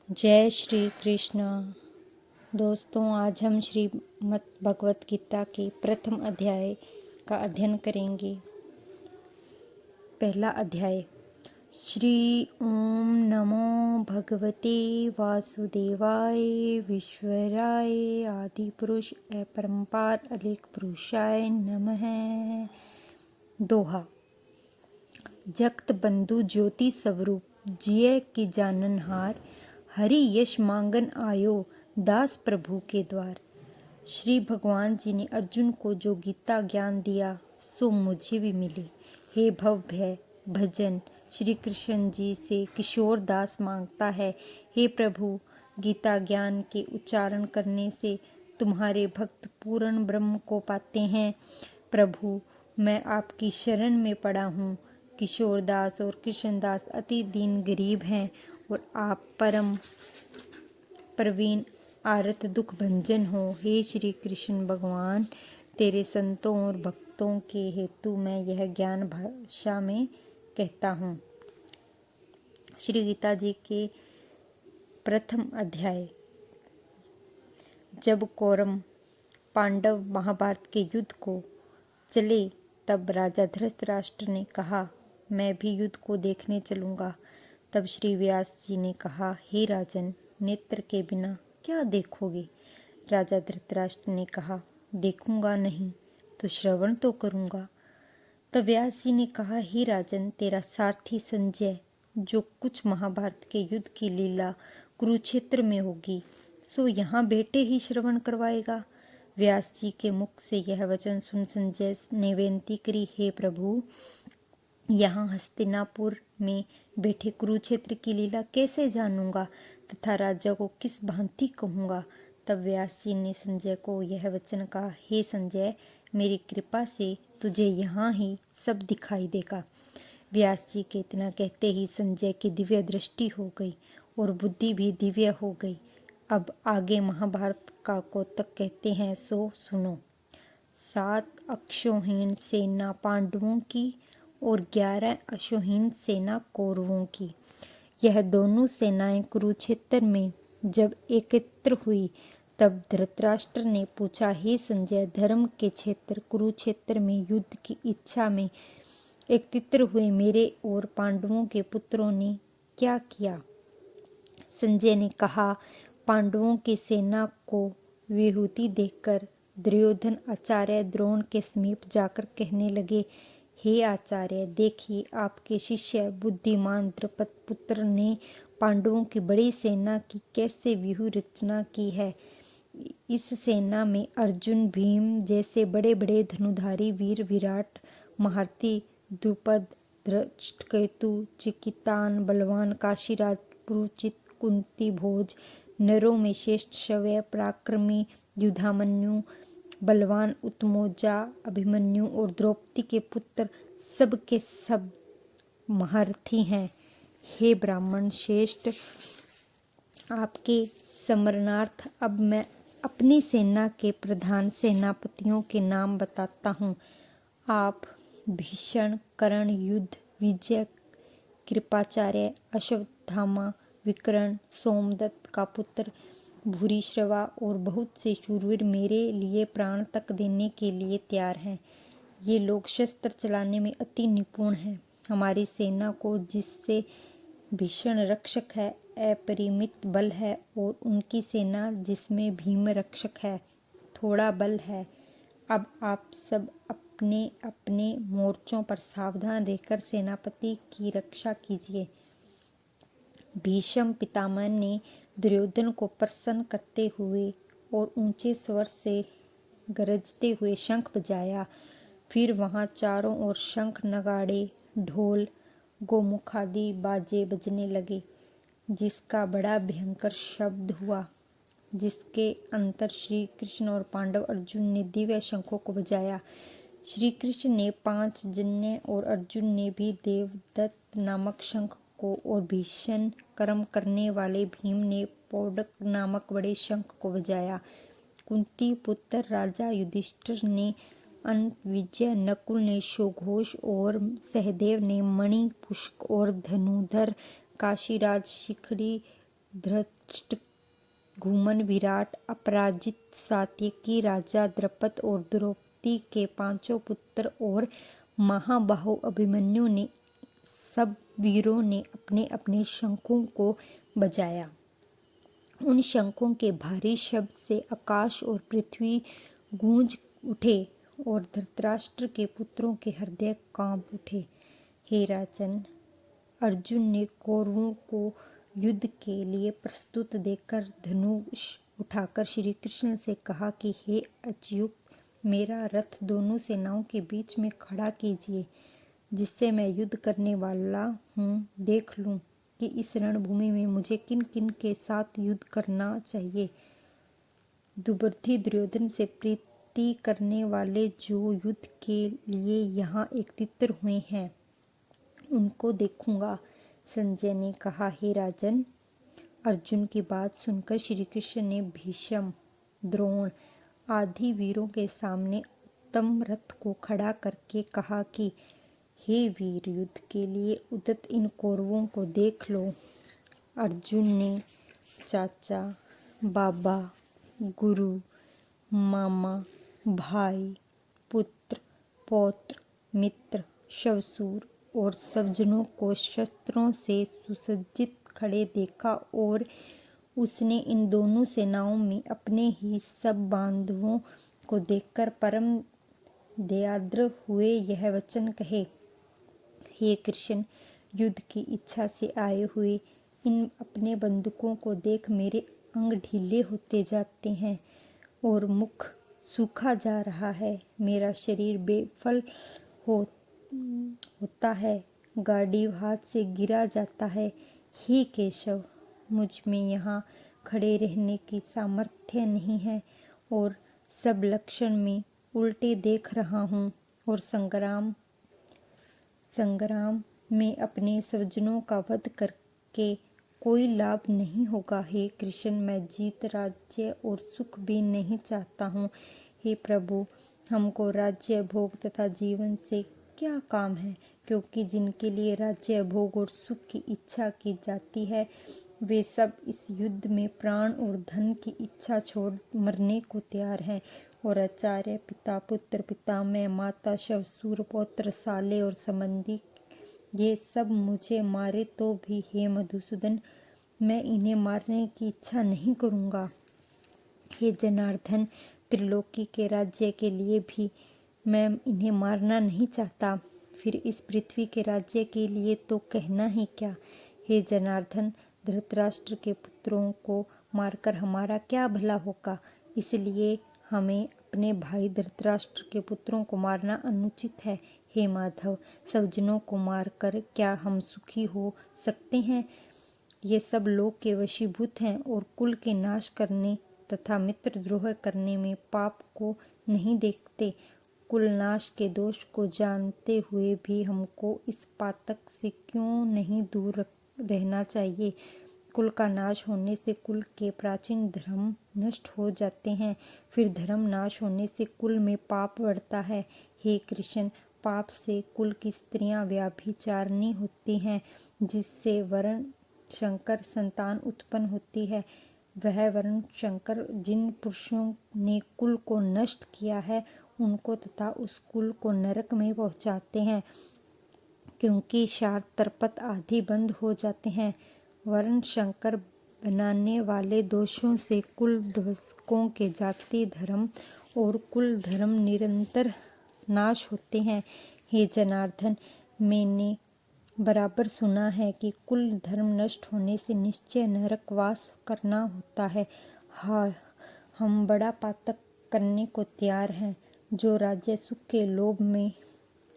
जय श्री कृष्ण। दोस्तों, आज हम श्रीमद् भगवत गीता के प्रथम अध्याय का अध्ययन करेंगे। पहला अध्याय। श्री ओम नमो भगवते वासुदेवाय विश्वराय आदिपुरुष अपरंपार अलेख पुरुषाय नमः। दोहा। जगत बंधु ज्योति स्वरूप जिय की जाननहार, हरि यश मांगन आयो दास प्रभु के द्वार। श्री भगवान जी ने अर्जुन को जो गीता ज्ञान दिया सो मुझे भी मिले। हे भव भय भजन श्री कृष्ण जी से किशोर दास मांगता है। हे प्रभु, गीता ज्ञान के उच्चारण करने से तुम्हारे भक्त पूर्ण ब्रह्म को पाते हैं। प्रभु, मैं आपकी शरण में पड़ा हूँ। किशोरदास और कृष्णदास अति दीन गरीब हैं और आप परम प्रवीण आरत दुख भंजन हो। हे श्री कृष्ण भगवान, तेरे संतों और भक्तों के हेतु मैं यह ज्ञान भाषा में कहता हूँ। श्री गीता जी के प्रथम अध्याय। जब कौरव पांडव महाभारत के युद्ध को चले तब राजा धृतराष्ट्र ने कहा, मैं भी युद्ध को देखने चलूंगा। तब श्री व्यास जी ने कहा, हे राजन, नेत्र के बिना क्या देखोगे? राजा धृतराष्ट्र ने कहा, देखूंगा नहीं तो श्रवण तो करूंगा। तब व्यास जी ने कहा, हे राजन, तेरा सारथी संजय जो कुछ महाभारत के युद्ध की लीला कुरुक्षेत्र में होगी सो यहाँ बैठे ही श्रवण करवाएगा। व्यास जी के मुख से यह वचन सुन संजय ने बेनती करी, हे प्रभु, यहाँ हस्तिनापुर में बैठे कुरुक्षेत्र की लीला कैसे जानूंगा तथा राजा को किस भांति कहूँगा। तब व्यास जी ने संजय को यह वचन कहा, हे संजय, मेरी कृपा से तुझे यहाँ ही सब दिखाई देगा। व्यास जी के इतना कहते ही संजय की दिव्य दृष्टि हो गई और बुद्धि भी दिव्य हो गई। अब आगे महाभारत का कौतक कहते हैं, सो सुनो। 7 अक्षौहिणी सेना पांडवों की और 11 अश्वहीन सेना कौरवों की। यह दोनों सेनाएं कुरुक्षेत्र में जब एकत्र हुई तब धृतराष्ट्र ने पूछा, हे संजय, धर्म के क्षेत्र कुरुक्षेत्र में युद्ध की इच्छा में एकत्र हुए मेरे और पांडवों के पुत्रों ने क्या किया? संजय ने कहा, पांडवों की सेना को विहुति देखकर दुर्योधन आचार्य द्रोण के समीप जाकर कहने लगे, हे आचार्य, देखिए, आपके शिष्य बुद्धिमान द्रुपद पुत्र ने पांडवों की बड़ी सेना की कैसे व्यूह रचना की है। इस सेना में अर्जुन, भीम जैसे बड़े बड़े धनुधारी वीर, विराट, महारथी, द्रुपद, धृष्टकेतु, चिकितान, बलवान काशीराज, पुरुचित, कुंती भोज, नरों में श्रेष्ठ शौर्य पराक्रमी युधामन्यु, बलवान उत्तमौजा अभिमन्यु और द्रौपदी के पुत्र सब के सब महारथी हैं। हे ब्राह्मण श्रेष्ठ, आपके स्मरणार्थ अब मैं अपनी सेना के प्रधान सेनापतियों के नाम बताता हूँ। आप भीषण, कर्ण, युद्ध, विजय, कृपाचार्य, अश्वत्थामा, विकर्ण, सोमदत्त का पुत्र भूरिश्रवा और बहुत से शूरवीर मेरे लिए प्राण तक देने के लिए तैयार हैं। ये लोग शस्त्र चलाने में अति निपुण हैं। हमारी सेना को जिससे भीषण रक्षक है, अपरिमित बल है, और उनकी सेना जिसमें भीम रक्षक है, थोड़ा बल है। अब आप सब अपने अपने मोर्चों पर सावधान रहकर सेनापति की रक्षा कीजिए। भीष्म पितामह ने दुर्योधन को प्रसन्न करते हुए और ऊंचे स्वर से गरजते हुए शंख बजाया। फिर वहां चारों ओर शंख, नगाड़े, ढोल, गोमुखादि बाजे बजने लगे, जिसका बड़ा भयंकर शब्द हुआ। जिसके अंतर श्री कृष्ण और पांडव अर्जुन ने दिव्य शंखों को बजाया। श्री कृष्ण ने 5 जन्य और अर्जुन ने भी देवदत्त नामक शंख को और भीषण कर्म करने वाले भीम ने पौडक नामक बड़े शंख को बजाया। कुंती पुत्र राजा युधिष्ठिर ने विजय, नकुल ने सुघोष और सहदेव ने मणि पुष्क और धनुधर, काशीराज शिखड़ी धृष्ट, घूमन, विराट, अपराजित, सात्यकी, राजा द्रुपद और द्रौपदी के 5 पुत्र और महाबाहु अभिमन्यु ने सब वीरों ने अपने अपने शंखों को बजाया। उन शंखों के भारी शब्द से आकाश और पृथ्वी गूंज उठे और धृतराष्ट्र के पुत्रों के हृदय कांप उठे। हे राजन, अर्जुन ने कौरवों को युद्ध के लिए प्रस्तुत देखकर धनुष उठाकर श्री कृष्ण से कहा कि हे अच्युत, मेरा रथ दोनों सेनाओं के बीच में खड़ा कीजिए, जिससे मैं युद्ध करने वाला हूँ देख लूँ कि इस रणभूमि में मुझे किन किन के साथ युद्ध करना चाहिए। दुर्बुद्धि दुर्योधन से प्रीति करने वाले जो युद्ध के लिए यहाँ एकत्रित हुए हैं, उनको देखूंगा। संजय ने कहा, हे राजन, अर्जुन की बात सुनकर श्री कृष्ण ने भीष्म, द्रोण आदि वीरों के सामने उत्तम रथ को खड़ा करके कहा कि हे वीर, युद्ध के लिए उद्यत इन कौरवों को देख लो। अर्जुन ने चाचा, बाबा, गुरु, मामा, भाई, पुत्र, पौत्र, मित्र, श्वशुर और सब जनों को शस्त्रों से सुसज्जित खड़े देखा और उसने इन दोनों सेनाओं में अपने ही सब बांधवों को देखकर परम दयाद्र हुए यह वचन कहे, हे कृष्ण, युद्ध की इच्छा से आए हुए इन अपने बंधुकों को देख मेरे अंग ढीले होते जाते हैं और मुख सूखा जा रहा है। मेरा शरीर बेफल होता है, गांडीव हाथ से गिरा जाता है। हे केशव, मुझ में यहाँ खड़े रहने की सामर्थ्य नहीं है और सब लक्षण में उल्टे देख रहा हूँ और संग्राम में अपने स्वजनों का वध करके कोई लाभ नहीं होगा। हे कृष्ण, मैं जीत, राज्य और सुख भी नहीं चाहता हूँ। हे प्रभु, हमको राज्य, भोग तथा जीवन से क्या काम है, क्योंकि जिनके लिए राज्य, भोग और सुख की इच्छा की जाती है, वे सब इस युद्ध में प्राण और धन की इच्छा छोड़ मरने को तैयार हैं। और आचार्य, पिता, पुत्र, पितामह, माता, श्वशुर, पौत्र, साले और संबंधी, ये सब मुझे मारे तो भी हे मधुसूदन, मैं इन्हें मारने की इच्छा नहीं करूँगा। हे जनार्दन, त्रिलोकी के राज्य के लिए भी मैं इन्हें मारना नहीं चाहता, फिर इस पृथ्वी के राज्य के लिए तो कहना ही क्या। हे जनार्दन, धृतराष्ट्र के पुत्रों को मारकर हमारा क्या भला होगा, इसलिए हमें अपने भाई धृतराष्ट्र के पुत्रों को मारना अनुचित है। हे माधव, स्वजनों को मारकर क्या हम सुखी हो सकते हैं? ये सब लोग के वशीभूत हैं और कुल के नाश करने तथा मित्रद्रोह करने में पाप को नहीं देखते। कुलनाश के दोष को जानते हुए भी हमको इस पातक से क्यों नहीं दूर रहना चाहिए। कुल का नाश होने से कुल के प्राचीन धर्म नष्ट हो जाते हैं, फिर धर्म नाश होने से कुल में पाप बढ़ता है। हे कृष्ण, पाप से कुल की स्त्रियां व्याभिचारिणी होती हैं, जिससे वर्ण शंकर संतान उत्पन्न होती है। वह वर्ण शंकर जिन पुरुषों ने कुल को नष्ट किया है, उनको तथा उस कुल को नरक में पहुंचाते हैं, क्योंकि शार, तर्पण आदि बंद हो जाते हैं। वर्ण शंकर बनाने वाले दोषों से कुल ध्वंसकों के जाति धर्म और कुल धर्म निरंतर नाश होते हैं। हे जनार्दन, मैंने बराबर सुना है कि कुल धर्म नष्ट होने से निश्चय नरकवास करना होता है। हाँ, हम बड़ा पातक करने को तैयार हैं, जो राज्य सुख के लोभ में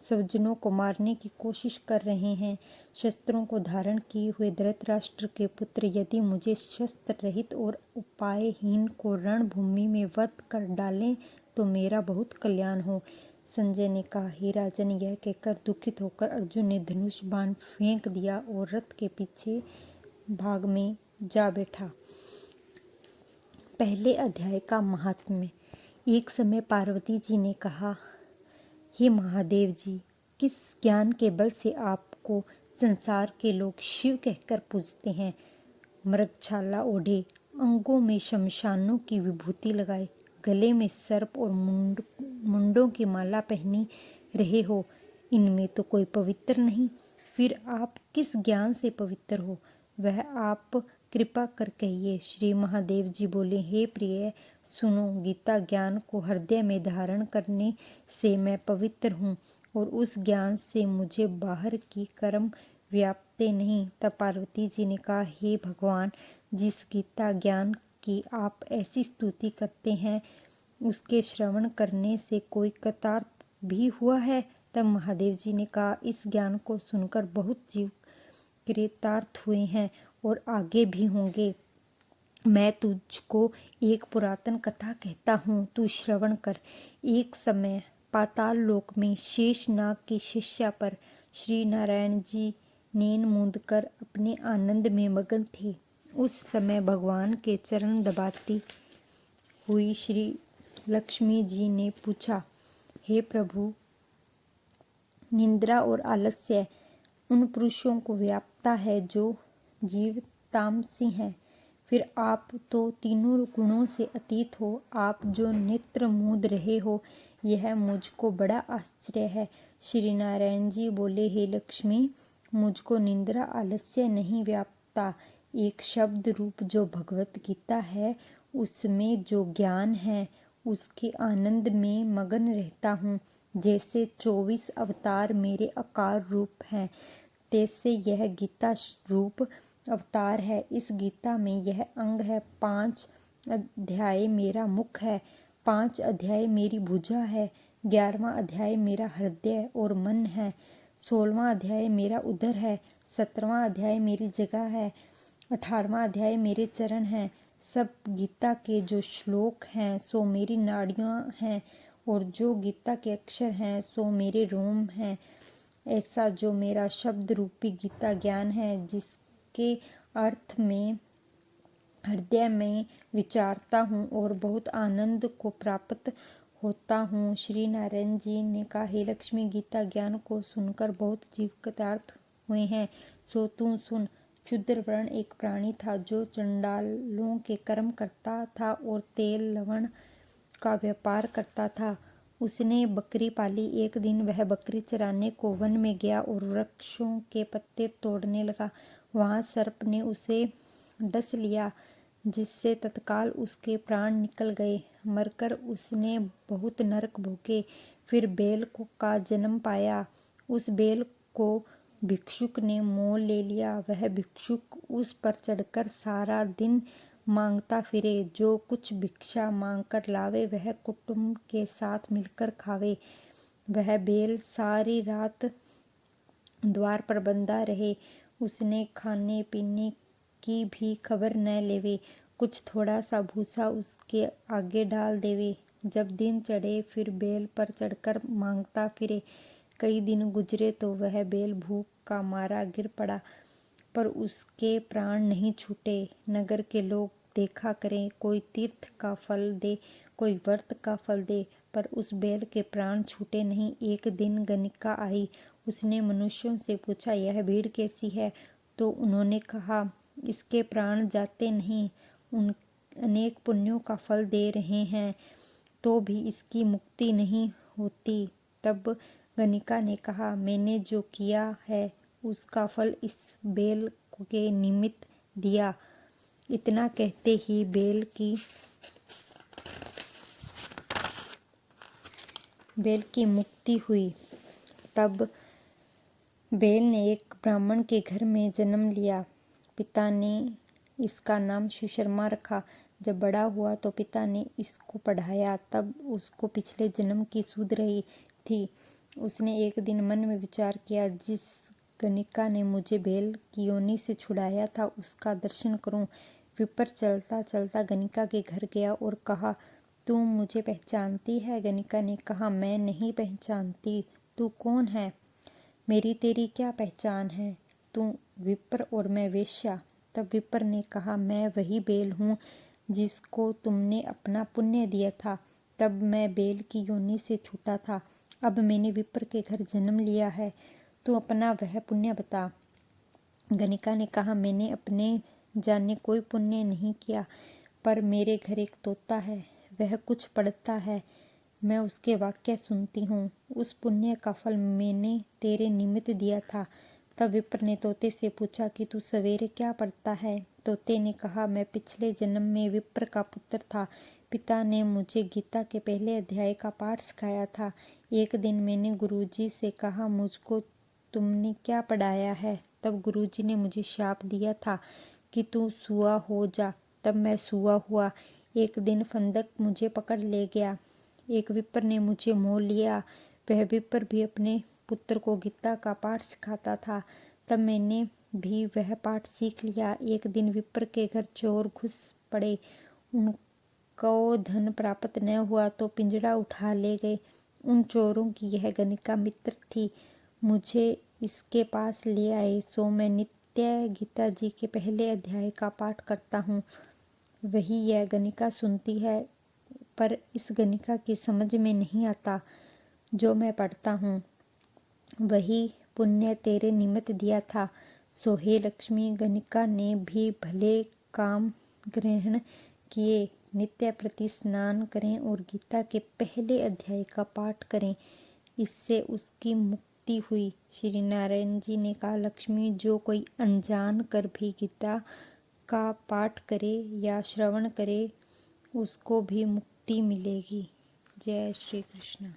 स्वजनों को मारने की कोशिश कर रहे हैं। शस्त्रों को धारण किए हुए धृतराष्ट्र के पुत्र यदि मुझे शस्त्र रहित और उपायहीन को रणभूमि में वध कर डालें तो मेरा बहुत कल्याण हो। संजय ने कहा, हे राजन, यह कहकर दुखित होकर अर्जुन ने धनुष बाण फेंक दिया और रथ के पीछे भाग में जा बैठा। पहले अध्याय का महात्म्य। एक समय पार्वती जी ने कहा, हे महादेव जी, किस ज्ञान के बल से आपको संसार के लोग शिव कहकर पूजते हैं? मृगछाला ओढ़े, अंगों में शमशानों की विभूति लगाए, गले में सर्प और मुंडों की माला पहनी रहे हो, इनमें तो कोई पवित्र नहीं। फिर आप किस ज्ञान से पवित्र हो, वह आप कृपा कर कहिए। श्री महादेव जी बोले, हे प्रिय सुनो, गीता ज्ञान को हृदय में धारण करने से मैं पवित्र हूँ और उस ज्ञान से मुझे बाहर की कर्म व्यापते नहीं। तब पार्वती जी ने कहा, हे भगवान, जिस गीता ज्ञान की आप ऐसी स्तुति करते हैं, उसके श्रवण करने से कोई कृतार्थ भी हुआ है? तब महादेव जी ने कहा, इस ज्ञान को सुनकर बहुत जीव कृतार्थ हुए हैं और आगे भी होंगे। मैं तुझको एक पुरातन कथा कहता हूँ, तू श्रवण कर। एक समय पाताल लोक में शेषनाग की शिष्या पर श्री नारायण जी नैन मूंद कर अपने आनंद में मगन थे। उस समय भगवान के चरण दबाती हुई श्री लक्ष्मी जी ने पूछा, हे प्रभु, निंद्रा और आलस्य उन पुरुषों को व्यापता है जो जीव तामसी हैं। फिर आप तो तीनों गुणों से अतीत हो, आप जो नेत्र मूंद रहे हो, यह मुझको बड़ा आश्चर्य है। श्री नारायण जी बोले, हे लक्ष्मी, मुझको निंद्रा आलस्य नहीं व्यापता। एक शब्द रूप जो भगवत गीता है, उसमें जो ज्ञान है, उसके आनंद में मगन रहता हूँ। जैसे 24 अवतार मेरे आकार रूप हैं, तैसे यह गीता रूप अवतार है। इस गीता में यह अंग है। 5 अध्याय मेरा मुख है, 5 अध्याय मेरी भुजा है, 11वां अध्याय मेरा हृदय और मन है, 16वां अध्याय मेरा उदर है, 17वां अध्याय मेरी जगह है, 18वां अध्याय मेरे चरण हैं। सब गीता के जो श्लोक हैं सो मेरी नाड़ियाँ हैं, और जो गीता के अक्षर हैं सो मेरे रोम हैं। ऐसा जो मेरा शब्द रूपी गीता ज्ञान है, जिसके अर्थ में हृदय में विचारता हूँ और बहुत आनंद को प्राप्त होता हूँ। श्री नारायण जी ने कहा, हे लक्ष्मी, गीता ज्ञान को सुनकर बहुत जीव कृतार्थ हुए हैं, सो तू सुन। क्षुद्र वर्ण एक प्राणी था जो चंडालों के कर्म करता था और तेल लवण का व्यापार करता था। उसने बकरी पाली। एक दिन वह बकरी चराने को वन में गया और वृक्षों के पत्ते तोड़ने लगा। वहां सर्प ने उसे डस लिया, जिससे तत्काल उसके प्राण निकल गए। मरकर उसने बहुत नरक भोगे। फिर बैल का जन्म पाया। उस बैल को भिक्षुक ने मोल ले लिया। वह भिक्षुक उस पर चढ़कर सारा दिन मांगता फिरे। जो कुछ भिक्षा मांगकर लावे वह कुटुंब के साथ मिलकर खावे। वह बैल सारी रात द्वार पर बंधा रहे। उसने खाने पीने की भी खबर न लेवे। कुछ थोड़ा सा भूसा उसके आगे डाल देवे। जब दिन चढ़े फिर बैल पर चढ़कर मांगता फिरे। कई दिन गुजरे तो वह बैल भूख का मारा गिर पड़ा, पर उसके प्राण नहीं छूटे। नगर के लोग देखा करें, कोई तीर्थ का फल दे, कोई व्रत का फल दे, पर उस बैल के प्राण छूटे नहीं। एक दिन गणिका आई। उसने मनुष्यों से पूछा, यह भीड़ कैसी है? तो उन्होंने कहा, इसके प्राण जाते नहीं, अनेक पुण्यों का फल दे रहे हैं, तो भी इसकी मुक्ति नहीं होती। तब गणिका ने कहा, मैंने जो किया है उसका फल इस बैल के निमित्त दिया। इतना कहते ही बैल की मुक्ति हुई। तब बैल ने एक ब्राह्मण के घर में जन्म लिया। पिता ने इसका नाम सुशर्मा रखा। जब बड़ा हुआ तो पिता ने इसको पढ़ाया। तब उसको पिछले जन्म की सूझ रही थी। उसने एक दिन मन में विचार किया, जिस गणिका ने मुझे बैल की योनि से छुड़ाया था उसका दर्शन करूं। विप्र चलता चलता गणिका के घर गया और कहा, तू मुझे पहचानती है? गणिका ने कहा, मैं नहीं पहचानती। तू कौन है? मेरी तेरी क्या पहचान है? तू विप्र और मैं वेश्या। तब विप्र ने कहा, मैं वही बैल हूँ जिसको तुमने अपना पुण्य दिया था। तब मैं बैल की योनि से छूटा था। अब मैंने विप्र के घर जन्म लिया है। तू अपना वह पुण्य बता। गणिका ने कहा, मैंने अपने जाने कोई पुण्य नहीं किया, पर मेरे घर एक तोता है, वह कुछ पढ़ता है, मैं उसके वाक्य सुनती हूँ। उस पुण्य का फल मैंने तेरे निमित्त दिया था। तब विप्र ने तोते से पूछा कि तू सवेरे क्या पढ़ता है? तोते ने कहा, मैं पिछले जन्म में विप्र का पुत्र था। पिता ने मुझे गीता के पहले अध्याय का पाठ सिखाया था। एक दिन मैंने गुरुजी से कहा, मुझको तुमने क्या पढ़ाया है? तब गुरुजी ने मुझे शाप दिया था कि तू सूआ हो जा। तब मैं सूआ हुआ। एक दिन फंदक मुझे पकड़ ले गया। एक विप्र ने मुझे मोह लिया। वह विप्र भी अपने पुत्र को गीता का पाठ सिखाता था। तब मैंने भी वह पाठ सीख लिया। एक दिन विप्र के घर चोर घुस पड़े। उनको धन प्राप्त न हुआ तो पिंजड़ा उठा ले गए। उन चोरों की यह गणिका मित्र थी। मुझे इसके पास ले आए, सो मैं नित्य गीता जी के पहले अध्याय का पाठ करता हूँ। वही यह गणिका सुनती है, पर इस गणिका की समझ में नहीं आता जो मैं पढ़ता हूँ। वही पुण्य तेरे निमित्त दिया था। सो हे लक्ष्मी, गणिका ने भी भले काम ग्रहण किए। नित्य प्रति स्नान करें और गीता के पहले अध्याय का पाठ करें, इससे उसकी मुक्ति हुई। श्री नारायण जी ने कहा, लक्ष्मी, जो कोई अनजान कर भी गीता का पाठ करे या श्रवण करे, उसको भी मुक्ति मिलेगी। जय श्री कृष्ण।